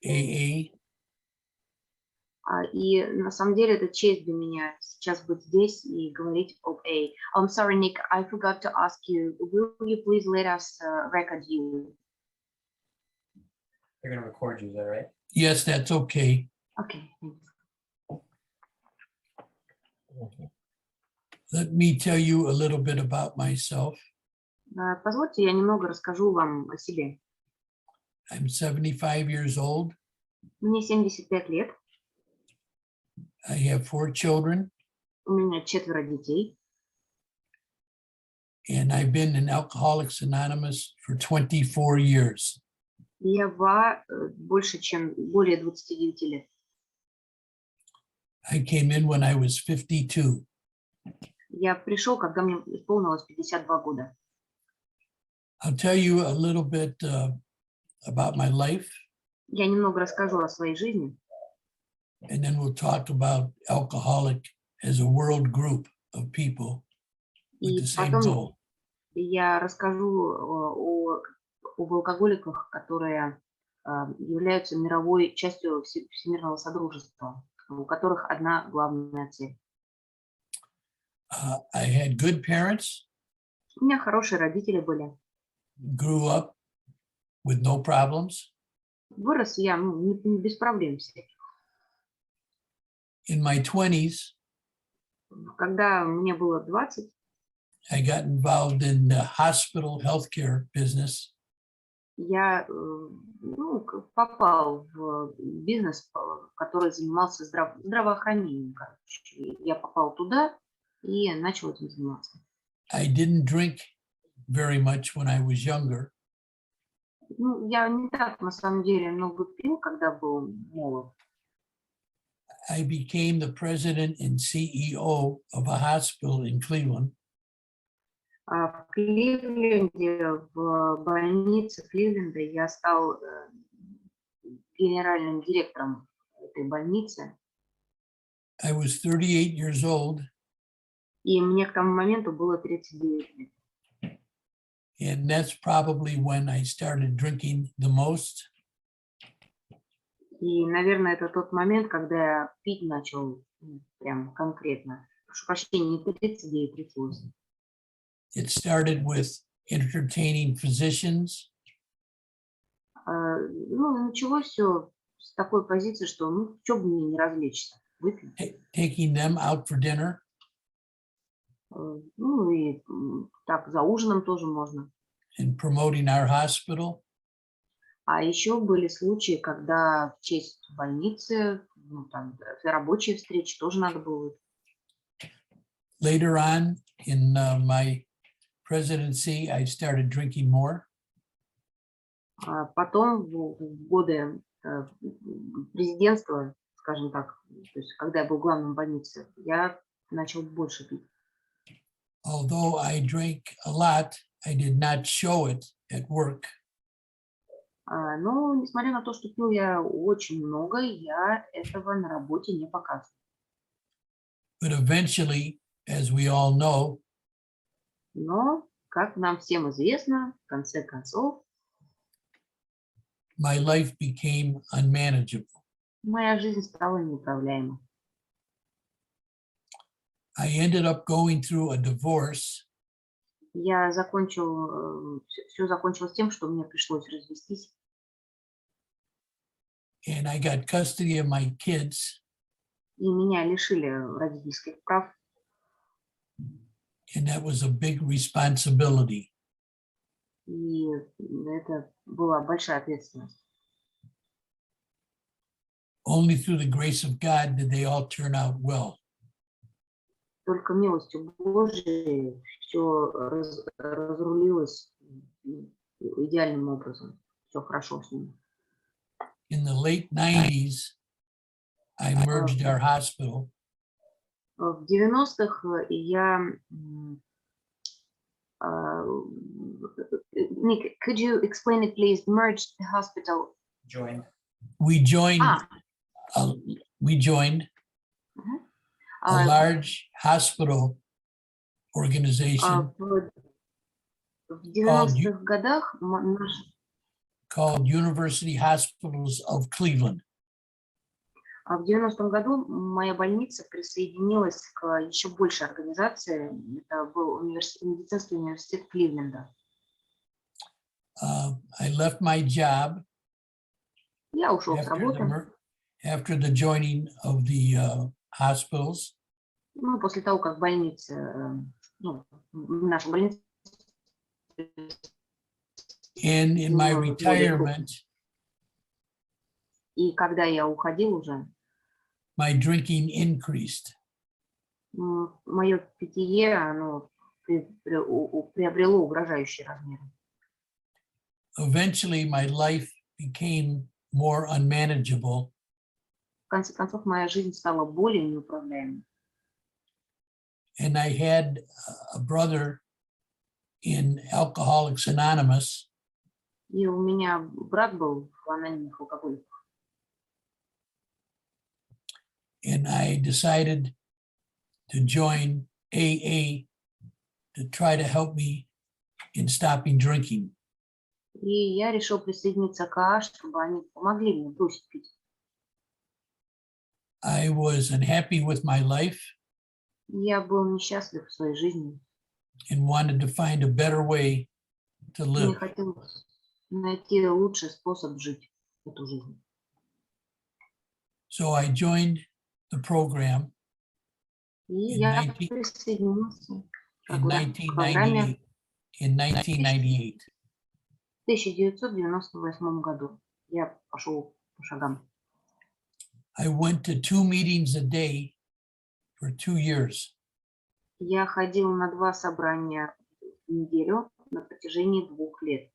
AA. И на самом деле это честь для меня сейчас быть здесь и говорить об A. I'm sorry, Nick, I forgot to ask you. Will you please let us record you? They're going to record you, is that right? Yes, that's okay. Okay, thanks. Let me tell you a little bit about myself. Позвольте, я немного расскажу вам о себе. I'm 75 years old. Мне 75 лет. I have 4 children. У меня 4 детей. And I've been in Alcoholics Anonymous for 24 years. Я более 29 лет. I came in when I was 52. Я пришел, когда мне исполнилось 52 года. I'll tell you a little bit about my life. Я немного расскажу о своей жизни. And then we'll talk about alcoholic as a world group of people with И the same потом goal. я расскажу об алкоголиках, которые являются мировой частью всемирного содружества, у которых одна главная цель. I had good parents, У меня хорошие родители были. grew up with no problems. Вырос я не без проблем всяких. In my 20s, Когда мне было 20, I got involved in the hospital healthcare business. я попал в бизнес, который занимался здравоохранением. Короче. Я попал туда и начал этим заниматься. I didn't drink very much when I was younger. Я не так, на самом деле, много пил, когда был молод. I became the president and CEO of a hospital in Cleveland. В Кливленде, в больнице Кливленда, я стал генеральным директором этой больницы. I was 38 years old. И мне к тому моменту было 39 лет. And that's probably when I started drinking the most. И, наверное, это тот момент, когда я пить начал прям конкретно. Прошу прощения, не 39, 38. It started with entertaining physicians. Началось все с такой позиции, что, что бы мне не развлечься, выпить. Taking them out for dinner. И так, за ужином тоже можно. And promoting our hospital. А еще были случаи, когда в честь больницы, там, рабочие встречи тоже надо было. Later on in my presidency, I started drinking more. Потом в годы президентства, скажем так, то есть когда я был главным в больнице, я начал больше пить. Although I drank a lot, I did not show it at work. Но, несмотря на то, что пил я очень много, я этого на работе не показывал. But eventually, as we all know, Но, как нам всем известно, в конце концов, my life became unmanageable. моя жизнь стала неуправляемой. I ended up going through a divorce. Я все закончилось тем, что мне пришлось развестись. And I got custody of my kids. И меня лишили родительских прав. And that was a big responsibility. И это была большая ответственность. Only through the grace of God did they all turn out well. Только милостью Божией все разрулилось идеальным образом. Все хорошо с ними. In the late 90s, I merged our hospital. В 90-х я... Nick, could you explain it, please? Merged the hospital. Joined. We joined a large hospital organization В 90-х годах called University Hospitals of Cleveland. А в 90-м году моя больница присоединилась к еще большей организации. Это был медицинский университет Кливленда. I left my job Я ушел с работы. after the joining of the hospitals. Ну, после того, как больница, наша больница. And in my retirement, и когда я уходил уже, my drinking increased. мое питье, оно приобрело угрожающие размеры. Eventually, my life became more unmanageable. В конце концов, моя жизнь стала более неуправляемой. And I had a brother in Alcoholics Anonymous. И у меня брат был в анонимных алкоголиках. And I decided to join AA to try to help me in stopping drinking. И я решил присоединиться к АА, чтобы они помогли мне бросить пить. I was unhappy with my life. Я был несчастлив в своей жизни. And wanted to find a better way to live. Мне хотелось найти лучший способ жить эту жизнь. So I joined the program И я присоединился к программе in 1998. В 1998 году. Я пошел по шагам. I went to 2 meetings a day for 2 years. Я ходил на 2 собрания в неделю на протяжении 2 лет.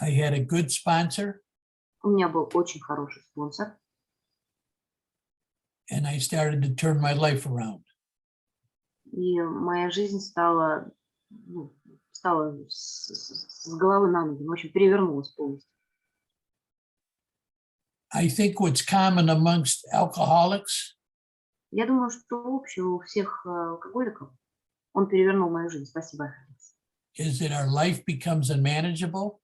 I had a good sponsor. У меня был очень хороший спонсор. And I started to turn my life around. И моя жизнь стала с головы на ноги, в общем, перевернулась полностью. I think what's common amongst alcoholics Я думаю, что общее у всех алкоголиков, он перевернул мою жизнь. Спасибо. is that our life becomes unmanageable.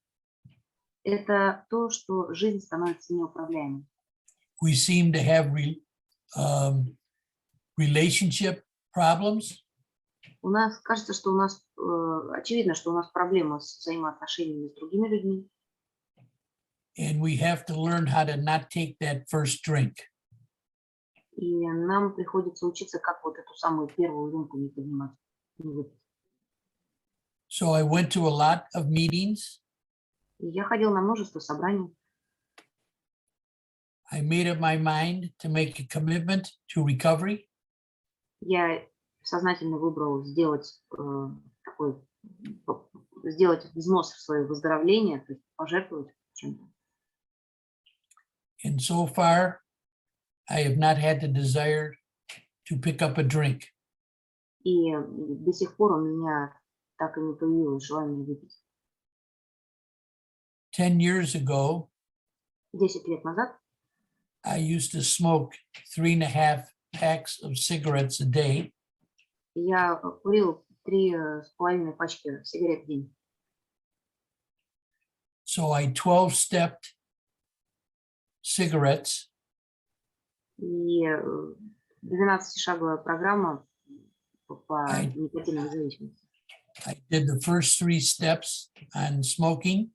Это то, что жизнь становится неуправляемой. We seem to have relationship problems. У нас кажется, что у нас очевидно, что у нас проблема с взаимоотношениями с другими людьми. And we have to learn how to not take that first drink. И нам приходится учиться, как вот эту самую первую рюмку не поднимать. Не выпить. So I went to a lot of meetings. И я ходил на множество собраний. I made up my mind to make a commitment to recovery. Я сознательно выбрал сделать сделать взнос в свое выздоровление, то есть пожертвовать чем-то. And so far, I have not had the desire to pick up a drink. И до сих пор у меня так и не появилось желание выпить. 10 years ago, 10 лет назад I used to smoke 3.5 packs of cigarettes a day. я курил 3,5 пачки сигарет в день. So I 12-stepped cigarettes. И 12-шаговая программа по никотиновой зависимости. I did the first 3 steps on smoking.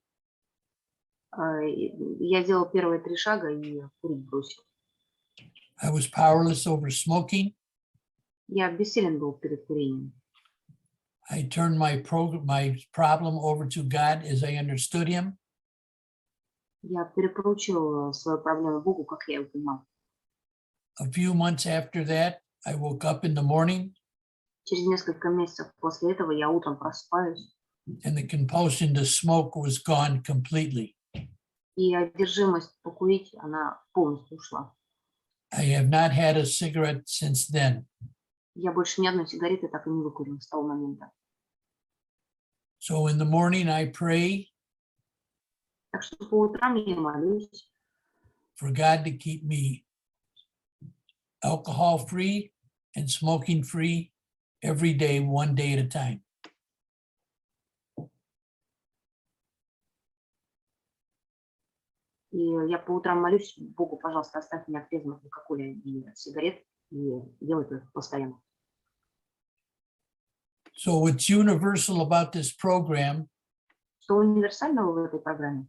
Я делал первые 3 шага и курить бросил. I was powerless over smoking. Я бессилен был перед курением. I turned my problem over to God as I understood him. Я перепоручил свою проблему Богу, как я его понимал. A few months after that, I woke up in the morning. Через несколько месяцев после этого я утром просыпаюсь. And the compulsion to smoke was gone completely. И одержимость покурить, она полностью ушла. I have not had a cigarette since then. Я больше ни одной сигареты так и не выкурил с того момента. So in the morning I pray. Так что по утрам я молюсь. For God to keep me alcohol free and smoking free every day, one day at a time. И я по утрам молюсь Богу, пожалуйста, оставь меня трезвым от алкоголя и от сигарет, и делай это постоянно. So what's universal about this program Что универсального в этой программе?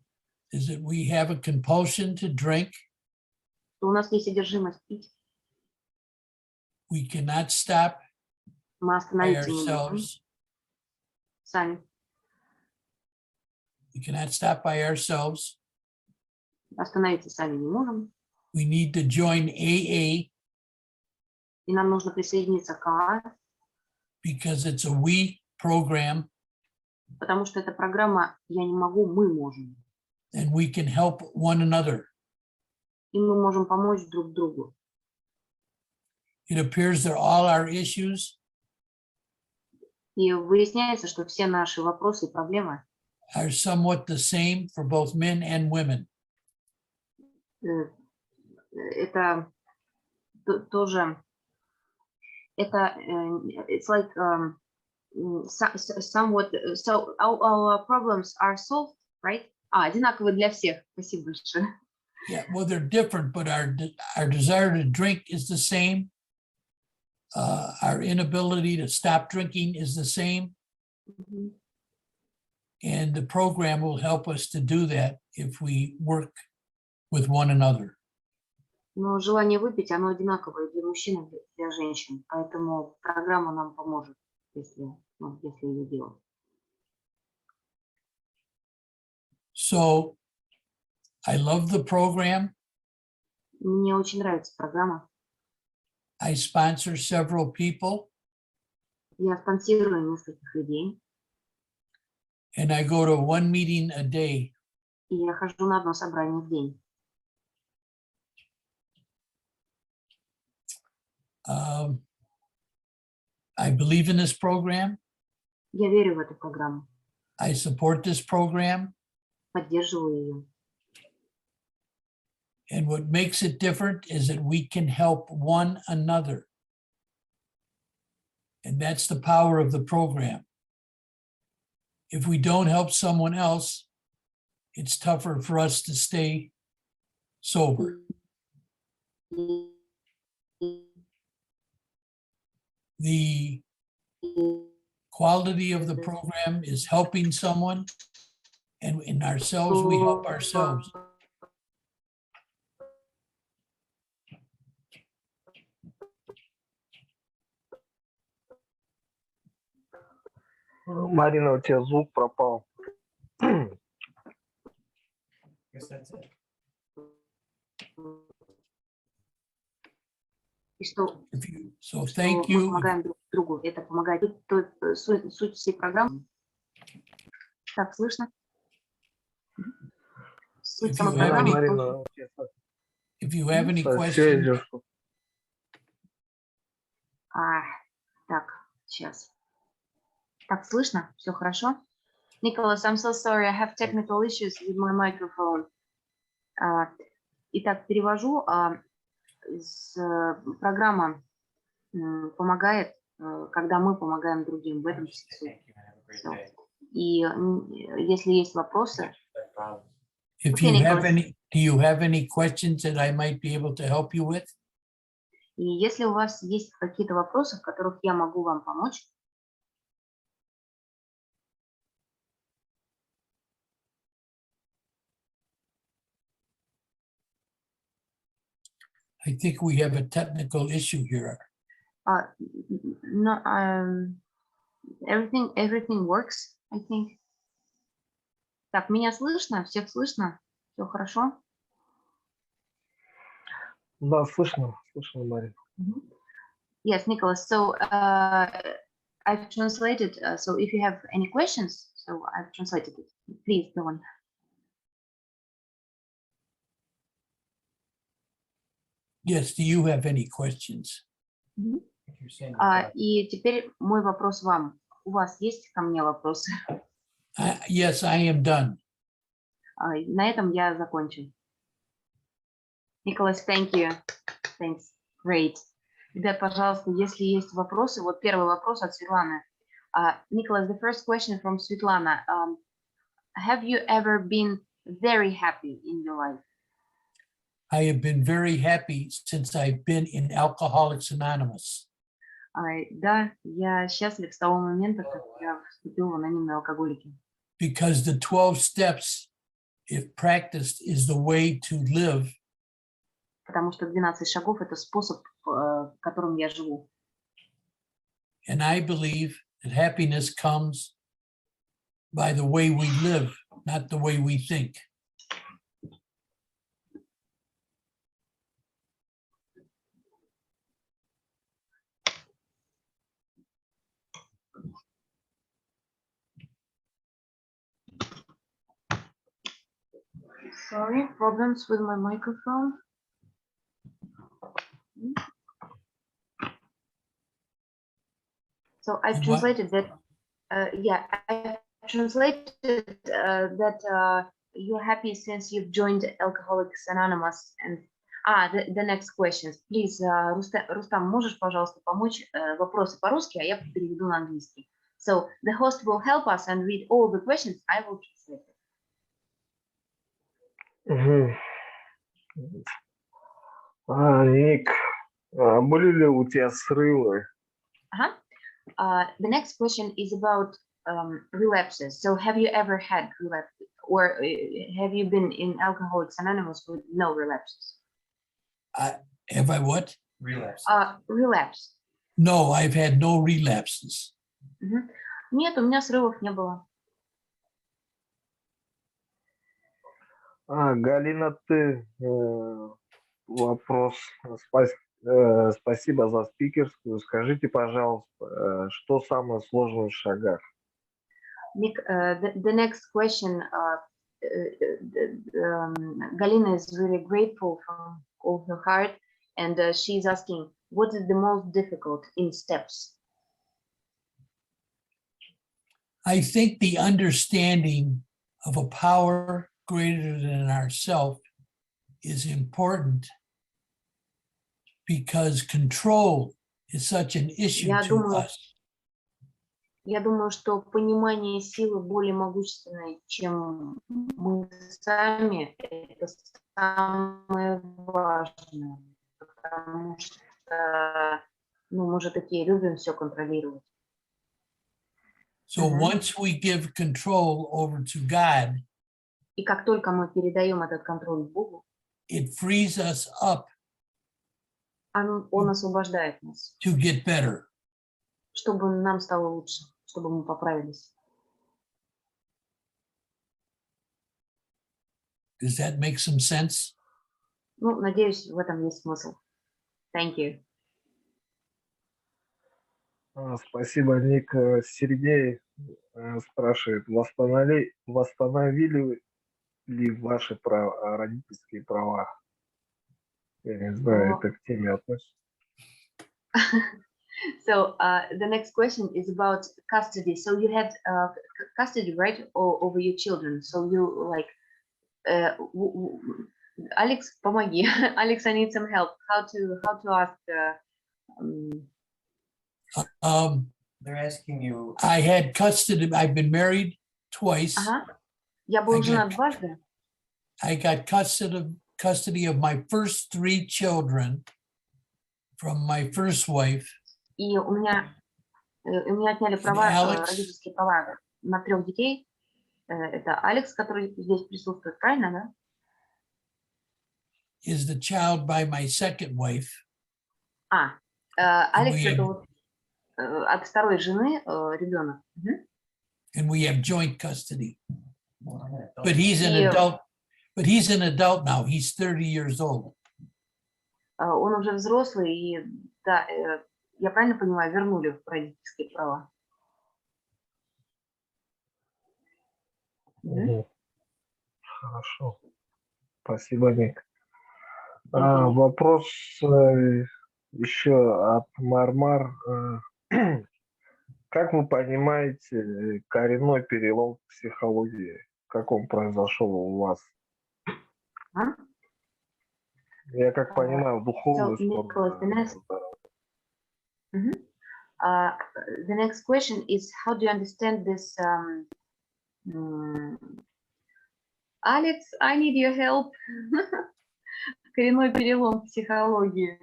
is that we have a compulsion to drink. Что у нас есть одержимость пить. We cannot stop Мы by остановиться не можем ourselves. сами. We cannot stop by ourselves. Остановиться сами не можем. We need to join AA И нам нужно присоединиться к АА, because it's a we program потому что эта программа «Я не могу, мы можем». and we can help one another. И мы можем помочь друг другу. It appears that all our issues И выясняется, что все наши вопросы и проблемы are somewhat the same for both men and women. Это тоже, это, it's like somewhat, so our problems are solved, right? Одинаковые для всех. Спасибо большое. Yeah, well, they're different, but our desire to drink is the same. Our inability to stop drinking is the same. And the program will help us to do that if we work with one another. Но желание выпить, оно одинаковое для мужчин и для женщин. Поэтому программа нам поможет, если ее делать. So I love the program. Мне очень нравится программа. I sponsor several people. Я спонсирую нескольких людей. And I go to one meeting a day. И я хожу на одно собрание в день. I believe in this program. Я верю в эту программу. I support this program. Поддерживаю ее. And what makes it different is that we can help one another. And that's the power of the program. If we don't help someone else, it's tougher for us to stay sober. The quality of the program is helping someone, and in ourselves, we help ourselves. Марина, у тебя звук пропал. И что, So thank мы you. помогаем друг другу. Это помогает. Суть всей программы. Так, слышно? Суть самой программы. Марина, If you have any все questions, идешь. Так, сейчас. Так, слышно? Все хорошо? Nicholas, I'm so sorry, I have technical issues with my microphone. Итак, перевожу. Программа помогает, когда мы помогаем другим. В этом суть. И если есть вопросы... if you have any, do you have any questions that I might be able to help you with? И если у вас есть какие-то вопросы, в которых я могу вам помочь, I think we have a technical issue here. no, everything works, I think. Так, меня слышно? Всех слышно? Все хорошо? Да, слышно, Марина. Yes, Nicholas. So I've translated. So if you have any questions, so I've translated it. Please go on. Yes, do you have any questions? И теперь мой вопрос вам. У вас есть ко мне вопросы? Yes, I am done. На этом я закончу. Nicholas, thank you. Thanks. Great. Ребят, пожалуйста, если есть вопросы, вот первый вопрос от Светланы. Nicholas, the first question from Svetlana. Have you ever been very happy in your life? I have been very happy since I've been in Alcoholics Anonymous. Да, я счастлив с того момента, как я вступил в анонимные алкоголики. Because the 12 steps, if practiced, is the way to live. Потому что 12 шагов — это способ, которым я живу. And I believe that happiness comes by the way we live, not the way we think. Sorry, problems with my microphone. So I've What? translated that. Yeah, I translated that you're happy since you've joined Alcoholics Anonymous. And the next questions. Please, Рустам, можешь, пожалуйста, помочь вопросы по-русски, а я переведу на английский. So the host will help us and read all the questions. I will translate it. Ник, были ли у тебя срывы? The next question is about relapses. So have you ever had relapses, or have you been in Alcoholics Anonymous with no relapses? Have I what? Relapse. Relapse. No, I've had no relapses. Нет, у меня срывов не было. Галина, ты вопрос. Спасибо за спикерскую. Скажите, пожалуйста, что самое сложное в шагах? Ник, the next question, Galina is really grateful from all her heart, and she's asking, what is the most difficult in steps? I think the understanding of a power greater than ourselves is important because control is such an issue to us. Я думаю, что понимание силы более могущественной, чем мы сами, это самое важное, потому что мы же такие любим все контролировать. So once we give control over to God, и как только мы передаем этот контроль Богу, it frees us up Он освобождает нас, to get better. чтобы нам стало лучше, чтобы мы поправились. Does that make some sense? Ну, надеюсь, в этом есть смысл. Thank you. Спасибо, Ник. Сергей спрашивает, восстановили ли ваши родительские права? Я не знаю, это к теме относится. So the next question is about custody. So you had custody, right, over your children. So you like, Alex, помоги. Alex, I need some help. How to ask? They're asking you. I had custody. I've been married twice. Я был женат дважды. I got custody of my first 3 children from my first wife. И у меня отняли права, родительские права на 3 детей. Это Алекс, который здесь присутствует, правильно, да? Is the child by my second wife. Алекс это вот от второй жены ребенок. And we have joint custody. But he's an adult. But he's an adult now. He's 30 years old. Он уже взрослый, и да, я правильно понимаю, вернули в родительские права. Хорошо. Спасибо, Ник. Вопрос еще от Мармар. Как вы понимаете коренной перелом в психологии? Как он произошел у вас? Я как понимаю, в духовную сторону. The next question is, how do you understand this? Alex, I need your help. Коренной перелом в психологии.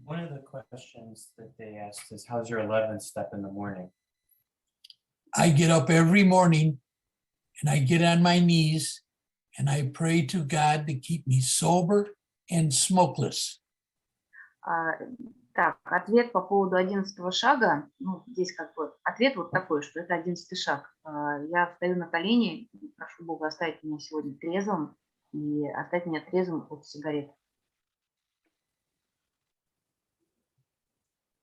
One of the questions that they asked is, how's your 11th step in the morning? I get up every morning and I get on my knees and I pray to God to keep me sober and smokeless. Так, ответ по поводу 11-го шага, ну, здесь как бы ответ вот такой, что это 11-й шаг. Я встаю на колени и прошу Бога оставить меня сегодня трезвым и оставить меня трезвым от сигарет.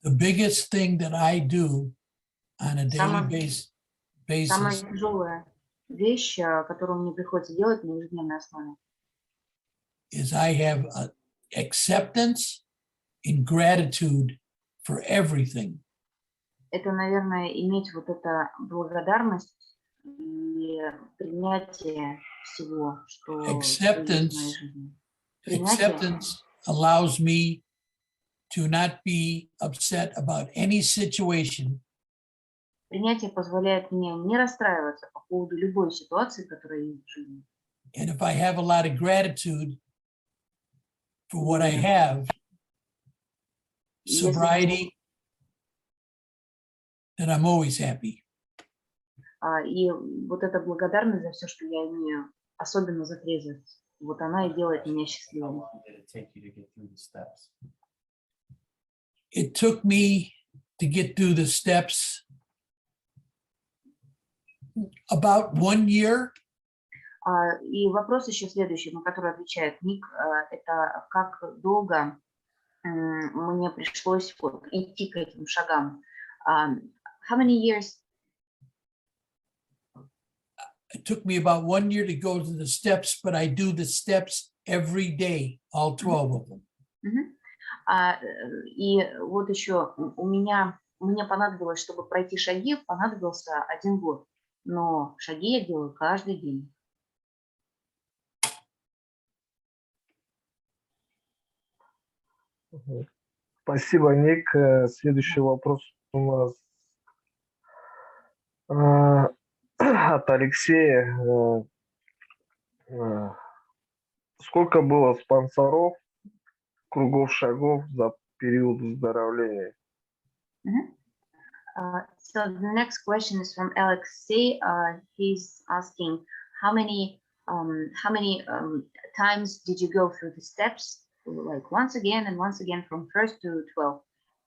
The biggest thing that I do on a daily Самая basis тяжелая вещь, которую мне приходится делать на ежедневной основе, is I have acceptance and gratitude for everything. это, наверное, иметь вот это благодарность и принятие всего, что есть в моей жизни. Acceptance allows me to not be upset about any situation Принятие позволяет мне не расстраиваться по поводу любой ситуации, которая есть в жизни. and if I have a lot of gratitude for what I have, sobriety, then I'm always happy. И вот эта благодарность за все, что я имею, особенно за трезвость, вот она и делает меня How счастливым. long did it take you to get through the steps? It took me to get through the steps about 1 year. И вопрос еще следующий, на который отвечает Ник, это как долго мне пришлось вот идти к этим шагам. How many years? It took me about 1 year to go to the steps, but I do the steps every day, all 12 of them. И вот еще мне понадобилось, чтобы пройти шаги, понадобился 1 год. Но шаги я делаю каждый день. Спасибо, Ник. Следующий вопрос у нас от Алексея. Сколько было спонсоров, кругов шагов за период выздоровления? So the next question is from Alexei. He's asking how many times did you go through the steps, like once again and once again from 1st to 12th,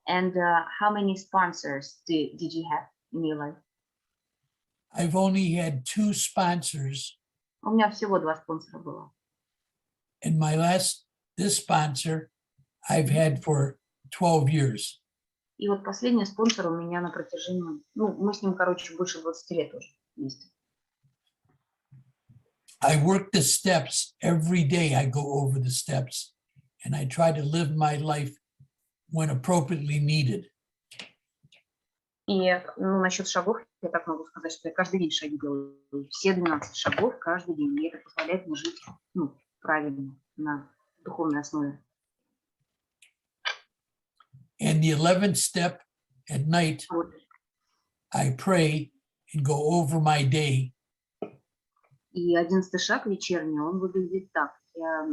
and how many sponsors did you have in your life? I've only had 2 sponsors, У меня всего 2 спонсора было. and this sponsor I've had for 12 years. И вот последний спонсор у меня на протяжении, мы с ним, короче, больше 20 лет уже вместе. I work the steps every day. I go over the steps and I try to live my life when appropriately needed. И насчет шагов я так могу сказать, что я каждый день шаги делаю. Все 12 шагов каждый день. И это позволяет мне жить правильно, на духовной основе. And the 11th step at night, I pray and go over my day. И 11-й шаг вечерний, он выглядит так. Я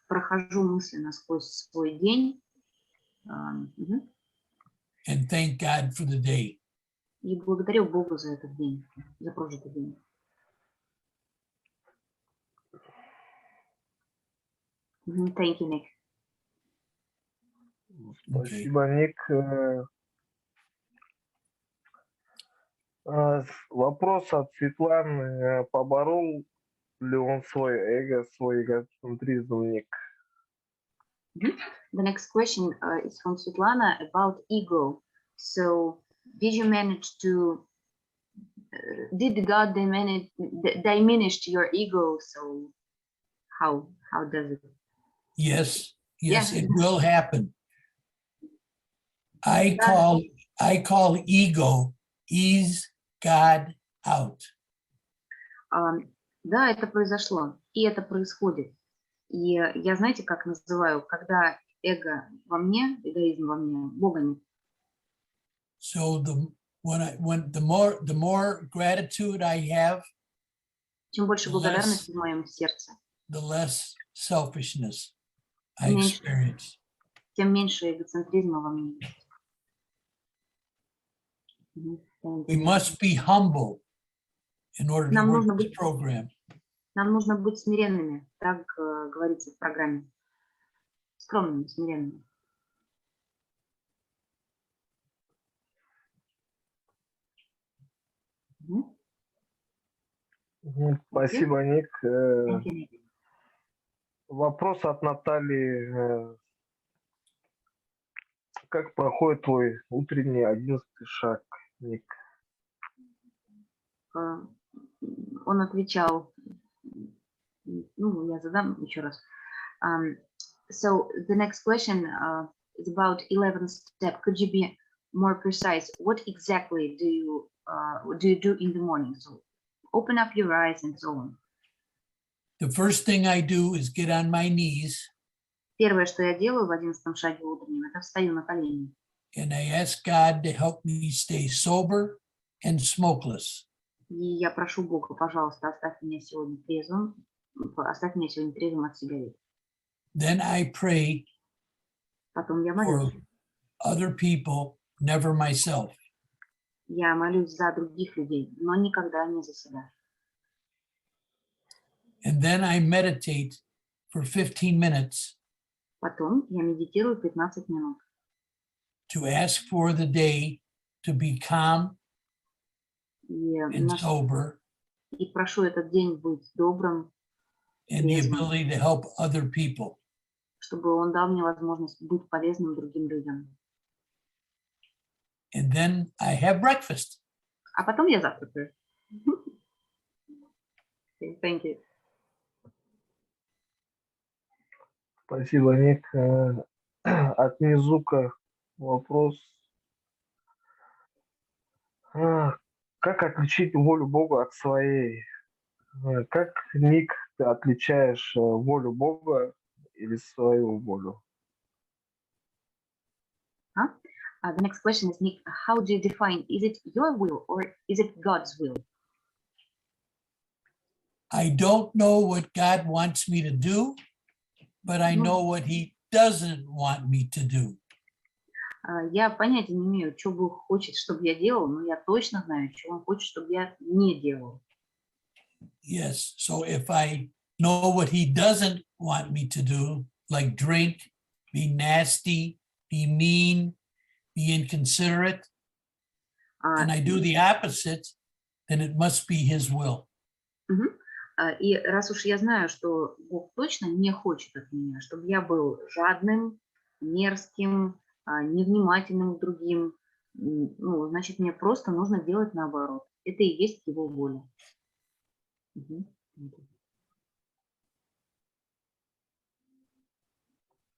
прохожу мысленно сквозь свой день. And thank God for the day. И благодарю Бога за этот день, за прожитый день. Thank you, Nick. Спасибо, Ник. Вопрос от Светланы. Поборол ли он свое эго, свой эгоцентризм, Ник? The next question is from Svetlana about ego. So, did you manage to, did God diminish your ego? So, how does it? Yes, Yeah. it will happen. I call ego ease God out. Да, это произошло, и это происходит. И я, знаете, как называю, когда эгоизм во мне, Бога нет. So the more gratitude I have, Чем больше благодарности в моем сердце, the less selfishness. I experience. тем меньше эгоцентризма во мне есть. We must be humble in order to Нам work нужно this быть- program. Нам нужно быть смиренными, так говорится в программе. Скромными, смиренными. Мгм. Спасибо, Ник. Thank you, Nick. Вопрос от Натальи. Как проходит твой утренний 11-й шаг, Ник? Он отвечал, ну, я задам еще раз. So the next question is about 11th step. Could you be more precise? What exactly do you do in the morning? So open up your eyes and so on. The first thing I do is get on my knees Первое, что я делаю в 11-м шаге утреннем, это встаю на колени. and I ask God to help me stay sober and smokeless. И я прошу Бога, пожалуйста, оставь меня сегодня трезвым от сигарет. Then I pray Потом я for молюсь. other people, never myself. Я молюсь за других людей, но никогда не за себя. And then I meditate for 15 minutes Потом я медитирую 15 минут, to ask for the day to be calm и, and sober и прошу этот день быть добрым, and the Трезвым. ability to help other people. чтобы он дал мне возможность быть полезным другим людям. And then I have breakfast. А потом я завтракаю. Thank you. Спасибо, Ник. От Низука вопрос. Как отличить волю Бога от своей? Как, Ник, ты отличаешь волю Бога или свою волю? The next question is, Nick, how do you define, is it your will or is it God's will? I don't know what God wants me to do, but I know what he doesn't want me to do. Я понятия не имею, что Бог хочет, чтобы я делал, но я точно знаю, что Он хочет, чтобы я не делал. Yes, so if I know what he doesn't want me to do, like drink, be nasty, be mean, be inconsiderate, and I do the opposite, then it must be his will. И раз уж я знаю, что Бог точно не хочет от меня, чтобы я был жадным, мерзким, невнимательным к другим, ну, значит, мне просто нужно делать наоборот. Это и есть его воля.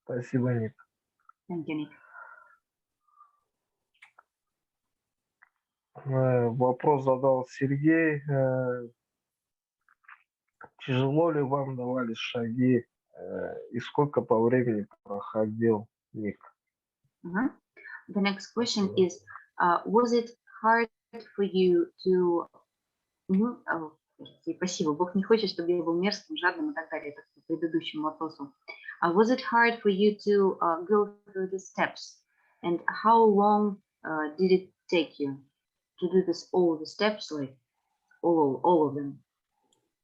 Спасибо, Ник. Thank you, Nick. Вопрос задал Сергей. Тяжело ли вам давались шаги и сколько по времени проходил Ник? The next question is, was it hard for you to... Спасибо. Бог не хочет, чтобы я был мерзким, жадным и так далее. Это по предыдущему вопросу. Was it hard for you to go through the steps? And how long did it take you to do this, all the steps, like all of them?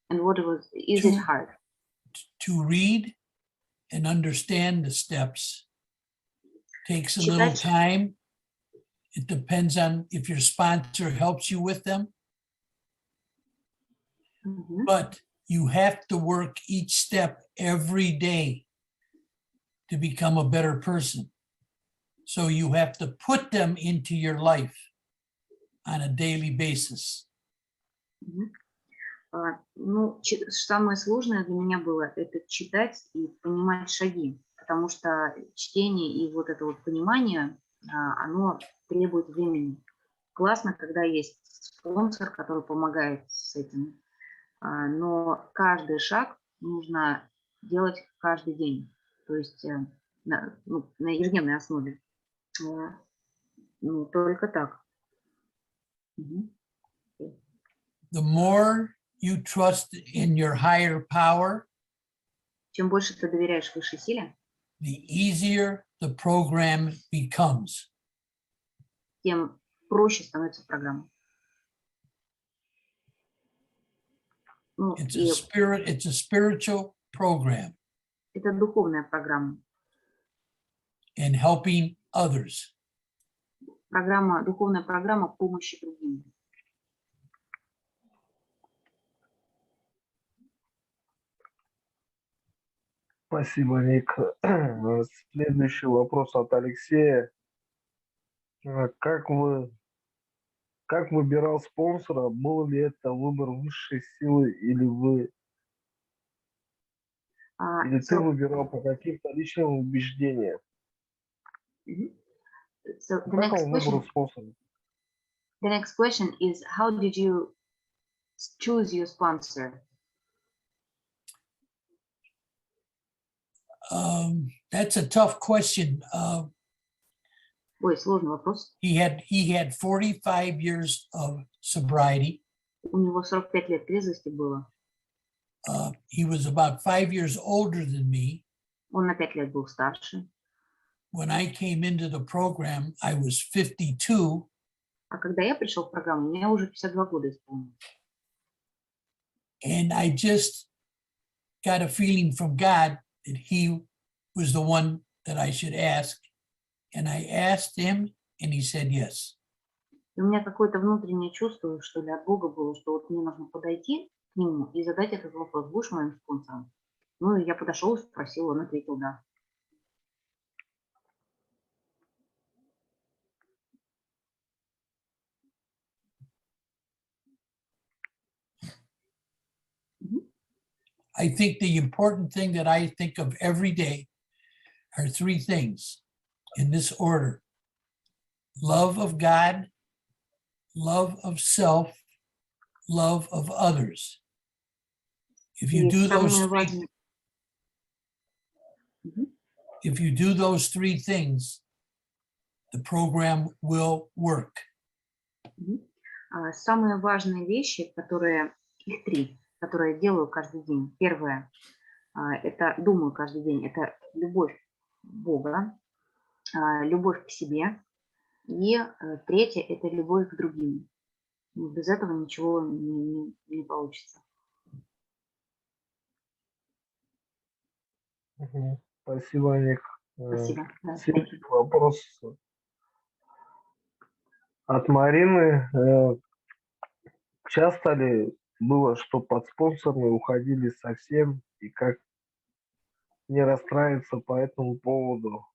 And what is it hard? To read and understand the steps takes a little time. It depends on if your sponsor helps you with them. But you have to work each step every day to become a better person. So you have to put them into your life on a daily basis. Ну, самое сложное для меня было это читать и понимать шаги, потому что чтение и вот это вот понимание, оно требует времени. Классно, когда есть спонсор, который помогает с этим, но каждый шаг нужно делать каждый день, то есть на ежедневной основе. Ну, только так. The more you trust in your higher power, Чем больше ты доверяешь высшей силе, the easier the program becomes. тем проще становится программа. Ну, It's и a spiritual program это духовная программа. in helping others. Духовная программа помощи другим. Спасибо, Ник. Следующий вопрос от Алексея. Как выбирал спонсора? Был ли это выбор высшей силы или ты So, выбирал по каким-то личным убеждениям? so Как он выбрал спонсора? the next question is, how did you choose your sponsor? That's a tough question. Ой, сложный вопрос. He had 45 years of sobriety. У него 45 лет трезвости было. He was about 5 years older than me. Он на 5 лет был старше. When I came into the program, I was 52. А когда я пришел в программу, мне уже 52 года исполнилось. And I just got a feeling from God that he was the one that I should ask. And I asked him, and he said yes. И у меня какое-то внутреннее чувство, что ли, от Бога было, что вот мне нужно подойти к нему и задать этот вопрос: будешь моим спонсором? Ну, и я подошел и спросил, он ответил да. I think the important thing that I think of every day are three things in this order: love of God, love of self, love of others. If you И do those самое three, важное, if you do those three things, the program will work. самые важные вещи, их три, которые я делаю каждый день. Первое, это думаю каждый день, это любовь Бога, любовь к себе. И третье, это любовь к другим. Без этого ничего не получится. Спасибо, Ник. Спасибо. Да, Следующий вопрос от Марины. Часто ли было, что подспонсорные уходили совсем, и как не расстраиваться по этому поводу?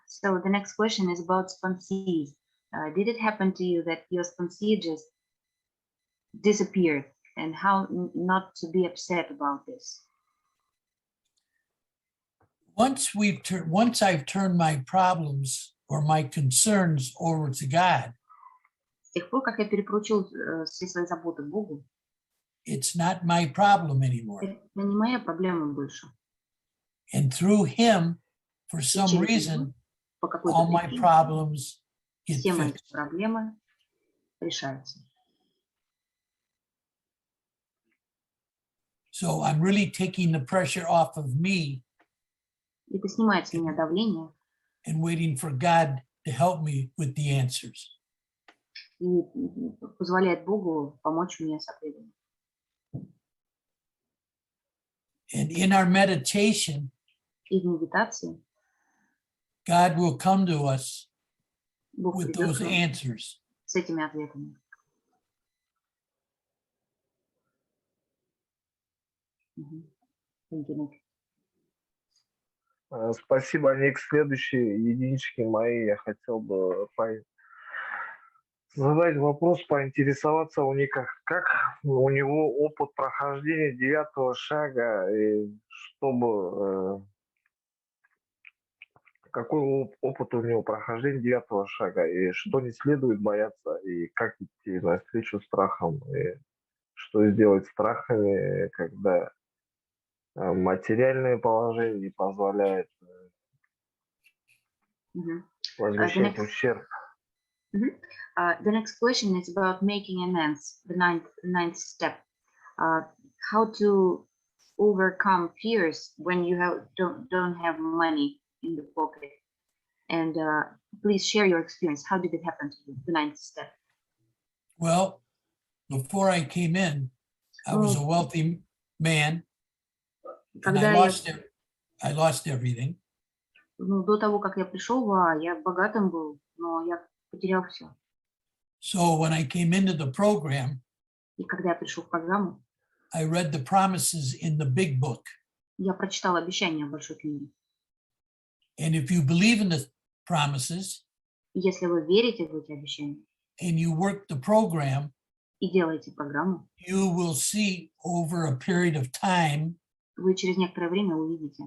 So the next question is about sponsees. Did it happen to you that your sponsee just disappeared, and how not to be upset about this? Once I've turned my problems or my concerns over to God, С тех пор, как я перепоручил все свои заботы Богу, it's not my problem anymore. это не моя проблема больше. And through him, for И some через reason, него, по какой-то all my причине, problems get все мои fixed. проблемы решаются. So I'm really taking the pressure off of me Это снимает с меня давление and waiting for God to help me with the answers. и позволяет Богу помочь мне с ответом. And in our meditation, И в медитации God will come to us Бог with придет those к нам answers. с этими ответами. Thank you, Nick. Спасибо, Ник. Следующие единички мои. Я хотел бы задать вопрос, поинтересоваться у Ника, как у него опыт прохождения 9 шага, и чтобы какой опыт у него прохождения 9 шага, и что не следует бояться, и как идти навстречу страхам, и что сделать с страхами, когда материальное положение не позволяет возмещать ущерб. The next question is about making amends, the ninth step. How to overcome fears when you don't have money in the pocket? And please share your experience. How did it happen to you? The ninth step. Well, before I came in, I was a wealthy man, and Когда я, I lost everything. ну, до того, как я пришел, я богатым был, но я потерял все. So when I came into the program, И когда я пришел в программу, I read the promises in the big book. я прочитал обещания в большой книге. And if you believe in the promises И если вы верите в эти обещания and you work the program, и делаете программу, you will see over a period of time, вы через некоторое время увидите,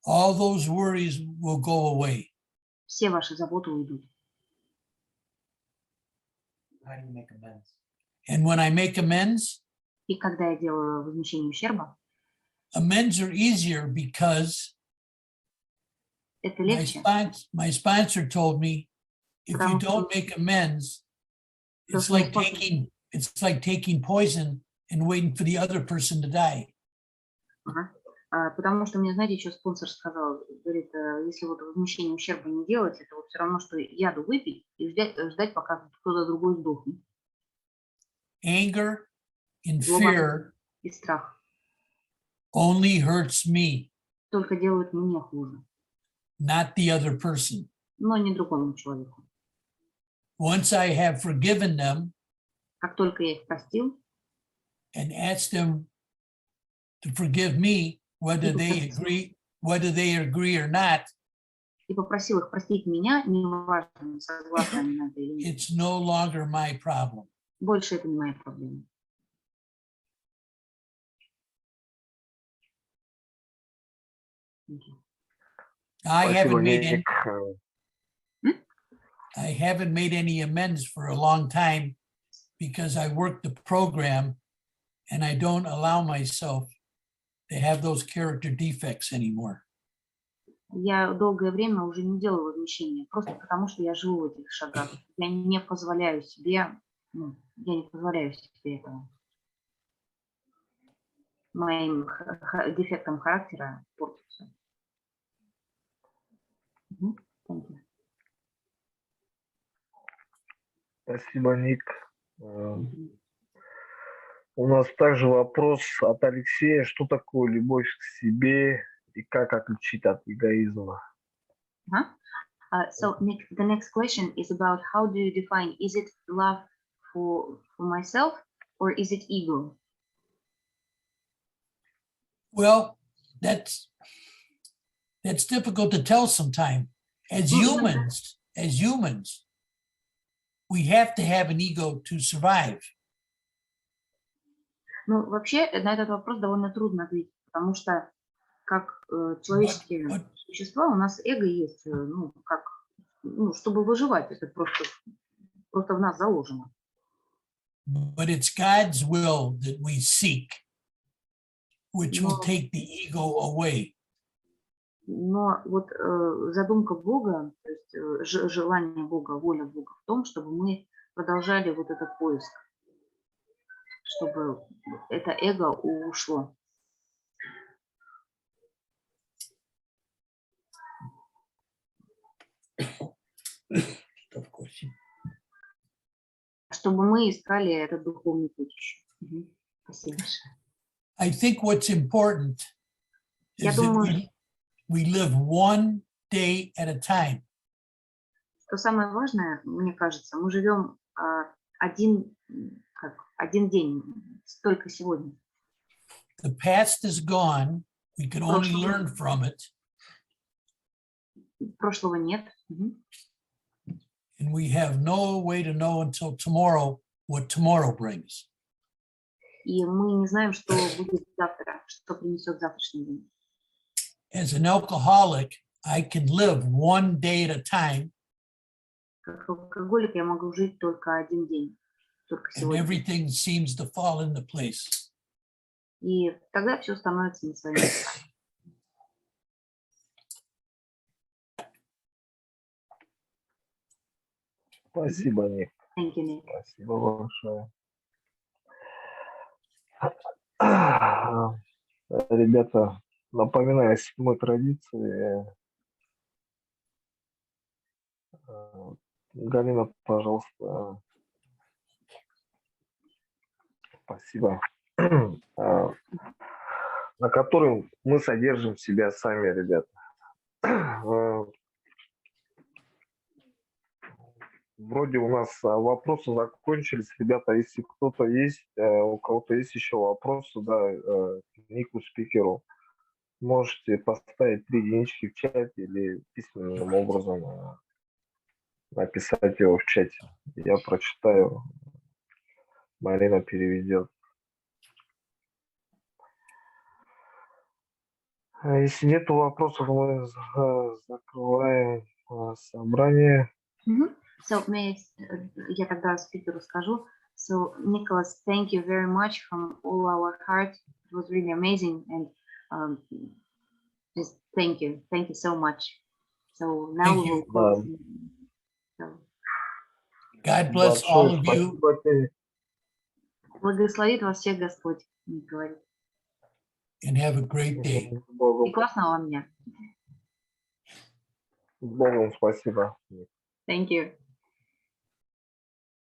all those worries will go away. все ваши заботы уйдут. How do you make amends? And when I make amends, И когда я делаю возмещение ущерба, amends are easier because это легче, my sponsor told me, if you Потому что- don't make amends, it's Потому like что- taking poison and waiting for the other person to die. Ага. Потому что мне, знаете, еще спонсор сказал, говорит, если вот возмещение ущерба не делать, это вот все равно, что яду выпить и ждать, пока кто-то другой сдохнет. Anger and Злоба fear и страх only hurts me, только делают мне хуже, not the other person. но не другому человеку. Once I have forgiven them Как только я их простил, and asked them to forgive me, whether they agree or not, и попросил их простить меня, неважно, согласны они на это или нет, it's no longer my problem. больше это не моя проблема. I Спасибо, haven't made any, Ник. I haven't made any amends for a long time because I worked the program and I don't allow myself to have those character defects anymore. Я долгое время уже не делаю возмещения, просто потому что я живу в этих шагах. Я не позволяю себе, я не позволяю себе этого. Моим дефектом характера портится. Thank you. Спасибо, Ник. У нас также вопрос от Алексея. Что такое любовь к себе и как отличить от эгоизма? So Nick, the next question is about how do you define, is it love for myself or is it ego? Well, that's difficult to tell sometimes. As humans, we have to have an ego to survive. Ну, вообще, на этот вопрос довольно трудно ответить, потому что как человеческие существа у нас эго есть, чтобы выживать, это просто в нас заложено. But it's God's will that we seek, which will take the ego away. Но вот задумка Бога, то есть желание Бога, воля Бога в том, чтобы мы продолжали вот этот поиск, чтобы это эго ушло. Чтобы мы искали этот духовный путь еще. Спасибо большое. I think what's important Я is думаю, that we live one day at a time. что самое важное, мне кажется, мы живем один день, только сегодня. The past is gone. We can only learn from it. Прошлого нет. And we have no way to know until tomorrow what tomorrow brings. И мы не знаем, что будет завтра, что принесет завтрашний день. As an alcoholic, I can live one day at a time, Как алкоголик я могу жить только один день, только and сегодня. everything seems to fall into place. И тогда все становится на свои места. Спасибо, Ник. Thank you, Nick. Спасибо большое. Ребята, напоминаю седьмой традиции. Галина, пожалуйста. Спасибо. На котором мы содержим себя сами, ребята. Вроде у нас вопросы закончились. Ребята, если кто-то есть, у кого-то есть еще вопросы, да, к Нику спикеру, можете поставить 3 единички в чате или письменным образом написать его в чате. Я прочитаю, Марина переведет. Если нет вопросов, мы закрываем собрание. So, я тогда спикеру скажу. So, Nicholas, thank you very much from all our heart. It was really amazing, and just thank you so much. So now Thank we will you. close. So, God bless all of you. благословит вас всех Господь, говорит. And have a great day. И классного вам дня. С Богом, спасибо. Thank you.